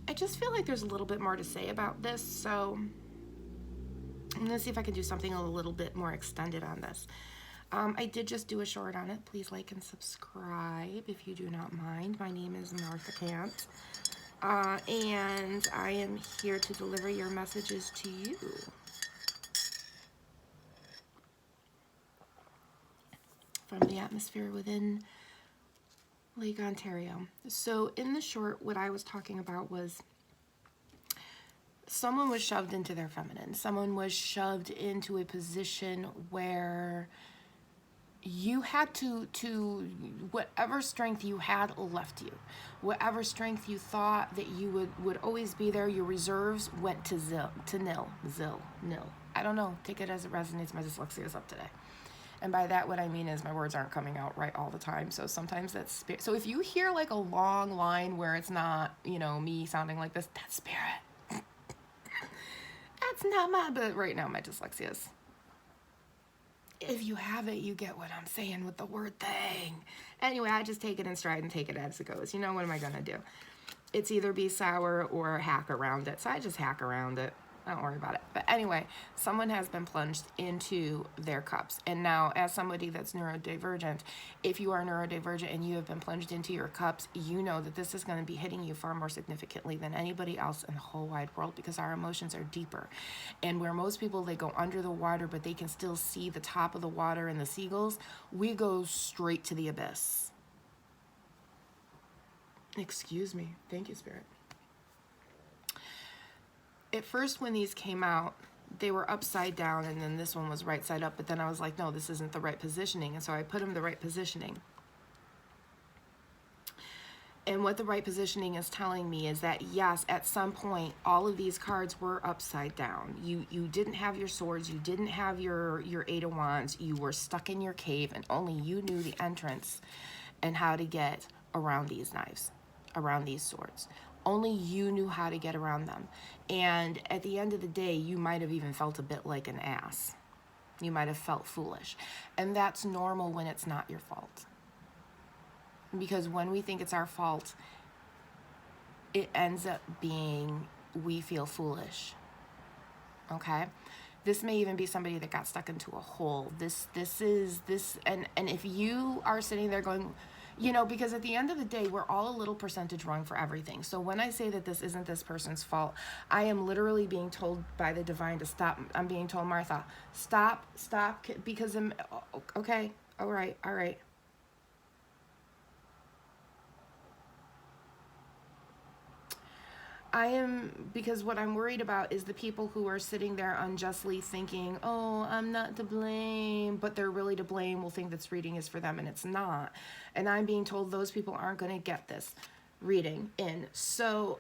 I just feel like there's a little bit more to say about this, so I'm going to see if I can do something a little bit more extended on this. I did just do a short on it. Please like and subscribe if you do not mind. My name is Martha Kant, and I am here to deliver your messages to you. From the atmosphere within Lake Ontario. So in the short, what I was talking about was someone was shoved into their feminine. Someone was shoved into a position where you had to whatever strength you had left you. Whatever strength you thought that you would always be there, your reserves went to nil. I don't know. Take it as it resonates. My dyslexia is up today. And by that, what I mean is my words aren't coming out right all the time. So sometimes that's spirit. So if you hear like a long line where it's not, me sounding like this, that's spirit. That's not but right now my dyslexia is. If you have it, you get what I'm saying with the word thing. Anyway, I just take it in stride and take it as it goes. What am I going to do? It's either be sour or hack around it. So I just hack around it. Don't worry about it. But anyway, someone has been plunged into their cups. And now, as somebody that's neurodivergent, if you are neurodivergent and you have been plunged into your cups, you know that this is going to be hitting you far more significantly than anybody else in the whole wide world, because our emotions are deeper. And where most people, they go under the water, but they can still see the top of the water and the seagulls, we go straight to the abyss. Excuse me. Thank you, Spirit. At first, when these came out, they were upside down, and then this one was right side up. But then I was like, no, this isn't the right positioning. And so I put them the right positioning. And what the right positioning is telling me is that, yes, at some point, all of these cards were upside down. You didn't have your swords. You didn't have your Eight of Wands. You were stuck in your cave, and only you knew the entrance and how to get around these knives, around these swords. Only you knew how to get around them. And at the end of the day, you might have even felt a bit like an ass. You might have felt foolish. And that's normal when it's not your fault. Because when we think it's our fault, it ends up being we feel foolish. Okay? This may even be somebody that got stuck into a hole. And if you are sitting there going, because at the end of the day, we're all a little percentage wrong for everything. So when I say that this isn't this person's fault, I am literally being told by the divine to stop. I'm being told, Martha, stop, because okay, all right. Because what I'm worried about is the people who are sitting there unjustly thinking, oh, I'm not to blame, but they're really to blame, will think this reading is for them, and it's not. And I'm being told those people aren't going to get this reading in. So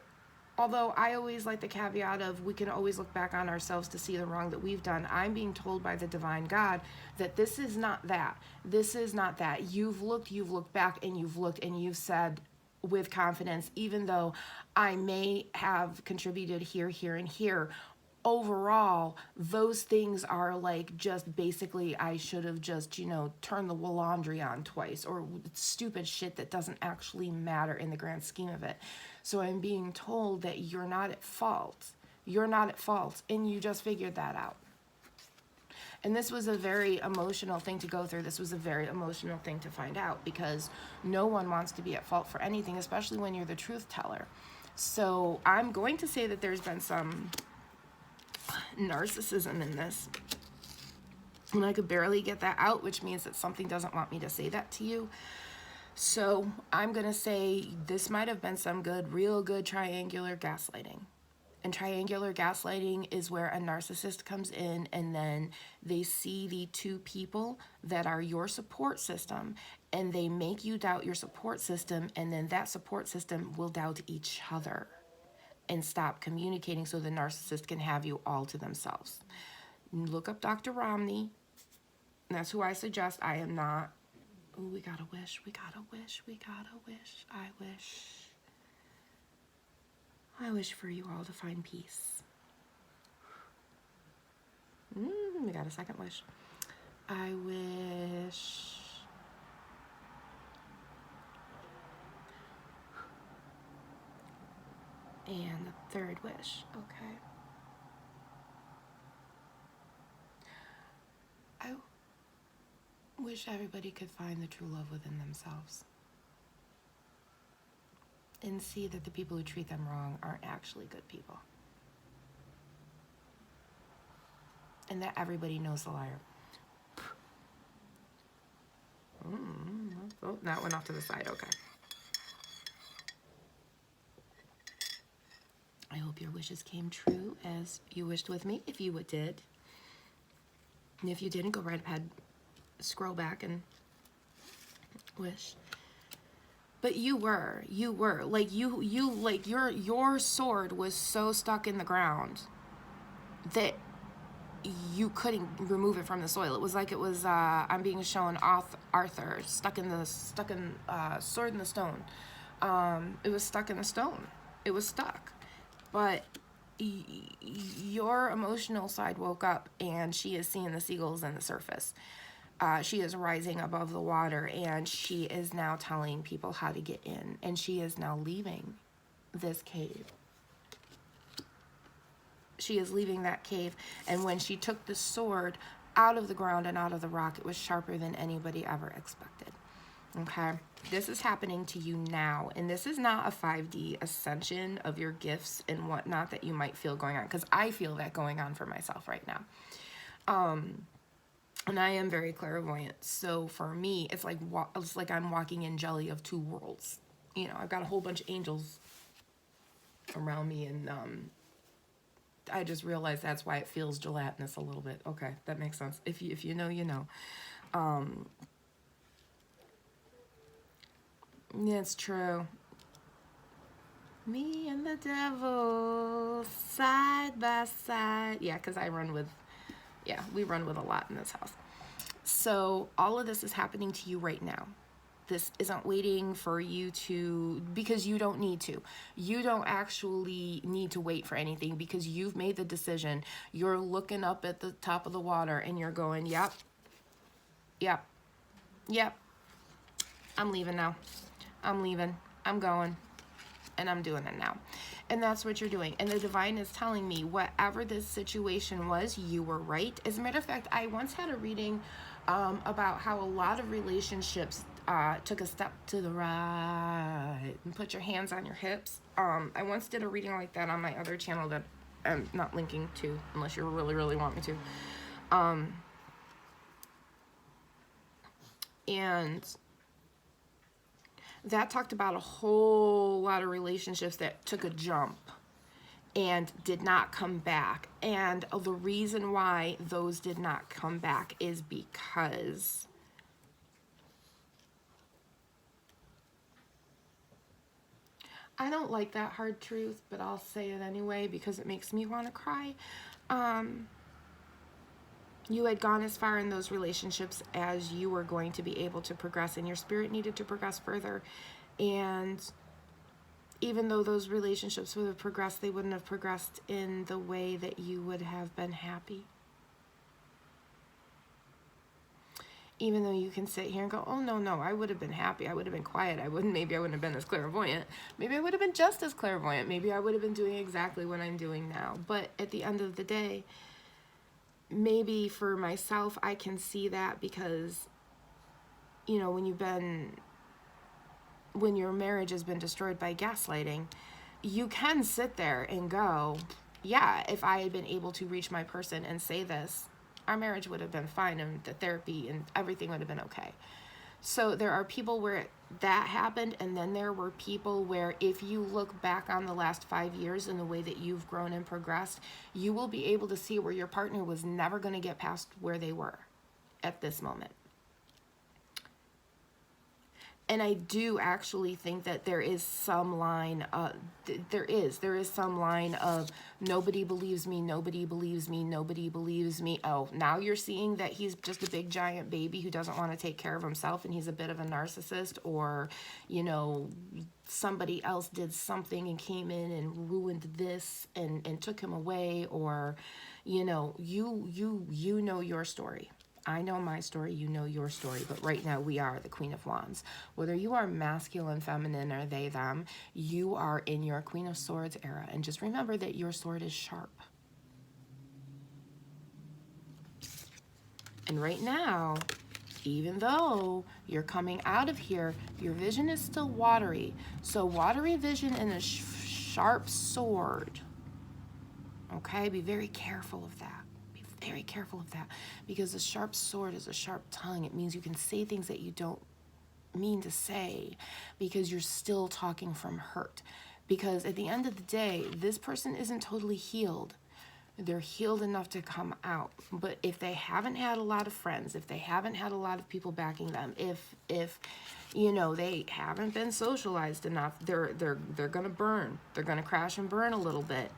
although I always like the caveat of we can always look back on ourselves to see the wrong that we've done, I'm being told by the divine God that this is not that. This is not that. You've looked back, and you've said with confidence, even though I may have contributed here, and here, overall, those things are like just basically I should have just, turned the laundry on twice, or stupid shit that doesn't actually matter in the grand scheme of it. So I'm being told that you're not at fault. You're not at fault, and you just figured that out. And this was a very emotional thing to go through. This was a very emotional thing to find out, because no one wants to be at fault for anything, especially when you're the truth teller. So I'm going to say that there's been some narcissism in this. And I could barely get that out, which means that something doesn't want me to say that to you. So I'm going to say this might have been some real good triangular gaslighting. And triangular gaslighting is where a narcissist comes in, and then they see the two people that are your support system, and they make you doubt your support system, and then that support system will doubt each other and stop communicating, so the narcissist can have you all to themselves. Look up Dr. Romney. That's who I suggest. I am not. Oh, we gotta wish. I wish for you all to find peace. We got a second wish. I wish And the third wish. Okay. I wish everybody could find the true love within themselves and see that the people who treat them wrong aren't actually good people. And that everybody knows the liar. Oh, that went off to the side. Okay. I hope your wishes came true as you wished with me. If you did. And if you didn't, go right ahead, scroll back and wish. But you were like like your sword was so stuck in the ground that you couldn't remove it from the soil. It was like it was I'm being shown Arthur stuck in sword in the stone. It was stuck in the stone. It was stuck. But your emotional side woke up, and she is seeing the seagulls in the surface. She is rising above the water, and she is now telling people how to get in, and she is now leaving this cave. She is leaving that cave, and when she took the sword out of the ground and out of the rock, it was sharper than anybody ever expected. Okay, this is happening to you now, and this is not a 5D ascension of your gifts and whatnot that you might feel going on, because I feel that going on for myself right now. And I am very clairvoyant, so for me, it's like I'm walking in jelly of two worlds. You know, I've got a whole bunch of angels around me, and I just realized that's why it feels gelatinous a little bit. Okay, that makes sense. If you know, you know. Yeah, it's true. Me and the devil, side by side. Yeah, because we run with a lot in this house. So all of this is happening to you right now. This isn't waiting for you to, because you don't need to. You don't actually need to wait for anything because you've made the decision. You're looking up at the top of the water and you're going, yep, I'm leaving now. I'm leaving. I'm going. And I'm doing it now. And that's what you're doing. And the divine is telling me whatever this situation was, you were right. As a matter of fact, I once had a reading about how a lot of relationships took a step to the right. And put your hands on your hips. I once did a reading like that on my other channel that I'm not linking to unless you really, really want me to. And that talked about a whole lot of relationships that took a jump and did not come back. And the reason why those did not come back is because I don't like that hard truth, but I'll say it anyway because it makes me want to cry. You had gone as far in those relationships as you were going to be able to progress, and your spirit needed to progress further. And even though those relationships would have progressed, they wouldn't have progressed in the way that you would have been happy. Even though you can sit here and go, oh, no, I would have been happy. I would have been quiet. Maybe I wouldn't have been as clairvoyant. Maybe I would have been just as clairvoyant. Maybe I would have been doing exactly what I'm doing now. But at the end of the day, maybe for myself, I can see that because, you know, when your marriage has been destroyed by gaslighting, you can sit there and go, yeah, if I had been able to reach my person and say this, our marriage would have been fine and the therapy and everything would have been okay. So there are people where that happened, and then there were people where if you look back on the last 5 years and the way that you've grown and progressed, you will be able to see where your partner was never going to get past where they were at this moment. And I do actually think that there is some line, there is some line of nobody believes me, nobody believes me, nobody believes me. Oh, now you're seeing that he's just a big giant baby who doesn't want to take care of himself and he's a bit of a narcissist, or, you know, somebody else did something and came in and ruined this and took him away, or, you know, you know your story. I know my story, you know your story, but right now we are the Queen of Wands. Whether you are masculine, feminine, or they, them, you are in your Queen of Swords era. And just remember that your sword is sharp. And right now, even though you're coming out of here, your vision is still watery. So watery vision and a sharp sword. Okay, be very careful of that. Be very careful of that, because a sharp sword is a sharp tongue. It means you can say things that you don't mean to say, because you're still talking from hurt. Because at the end of the day, this person isn't totally healed. They're healed enough to come out. But if they haven't had a lot of friends, if they haven't had a lot of people backing them, if you know, they haven't been socialized enough, they're gonna burn. They're gonna crash and burn a little bit.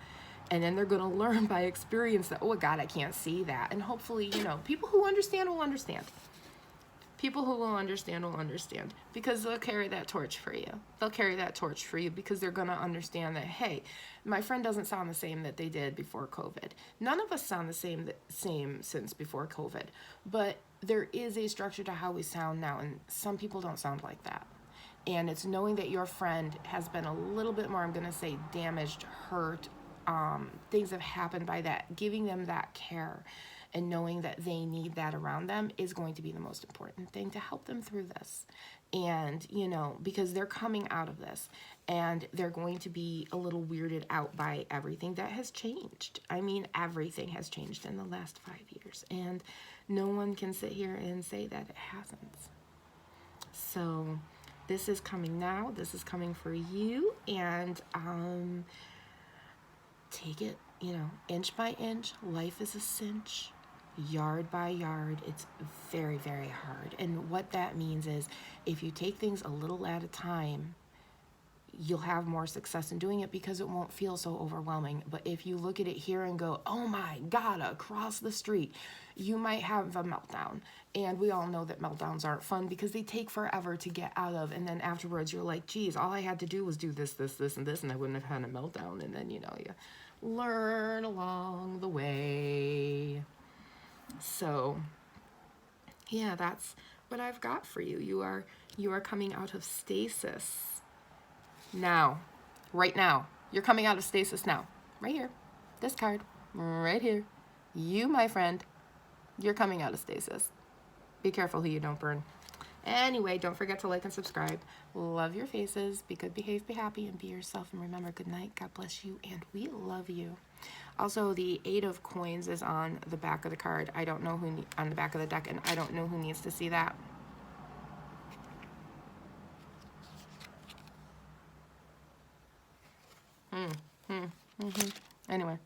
And then they're gonna learn by experience that, oh God, I can't see that. And hopefully, you know, people who understand will understand. People who will understand, because they'll carry that torch for you. They'll carry that torch for you because they're going to understand that, hey, my friend doesn't sound the same that they did before COVID. None of us sound the same since before COVID, but there is a structure to how we sound now, and some people don't sound like that. And it's knowing that your friend has been a little bit more, I'm going to say, damaged, hurt, things have happened by that, giving them that care. And knowing that they need that around them is going to be the most important thing to help them through this. And, you know, because they're coming out of this and they're going to be a little weirded out by everything that has changed. I mean, everything has changed in the last 5 years, and no one can sit here and say that it hasn't. So this is coming now. This is coming for you. And take it, you know, inch by inch. Life is a cinch. Yard by yard. It's very, very hard. And what that means is, if you take things a little at a time, you'll have more success in doing it because it won't feel so overwhelming. But if you look at it here and go, oh my God, across the street, you might have a meltdown. And we all know that meltdowns aren't fun because they take forever to get out of. And then afterwards you're like, geez, all I had to do was do this, this, this, and this, and I wouldn't have had a meltdown. And then, you know, you learn along the way. So yeah, that's what I've got for you. You are coming out of stasis now. Right now. You're coming out of stasis now. Right here. This card. Right here. You, my friend, you're coming out of stasis. Be careful who you don't burn. Anyway, don't forget to like and subscribe. Love your faces. Be good, behave, be happy, and be yourself. And remember, good night. God bless you, and we love you. Also, the 8 of Coins is on the back of the card. I don't know who on the back of the deck, and I don't know who needs to see that. Anyway.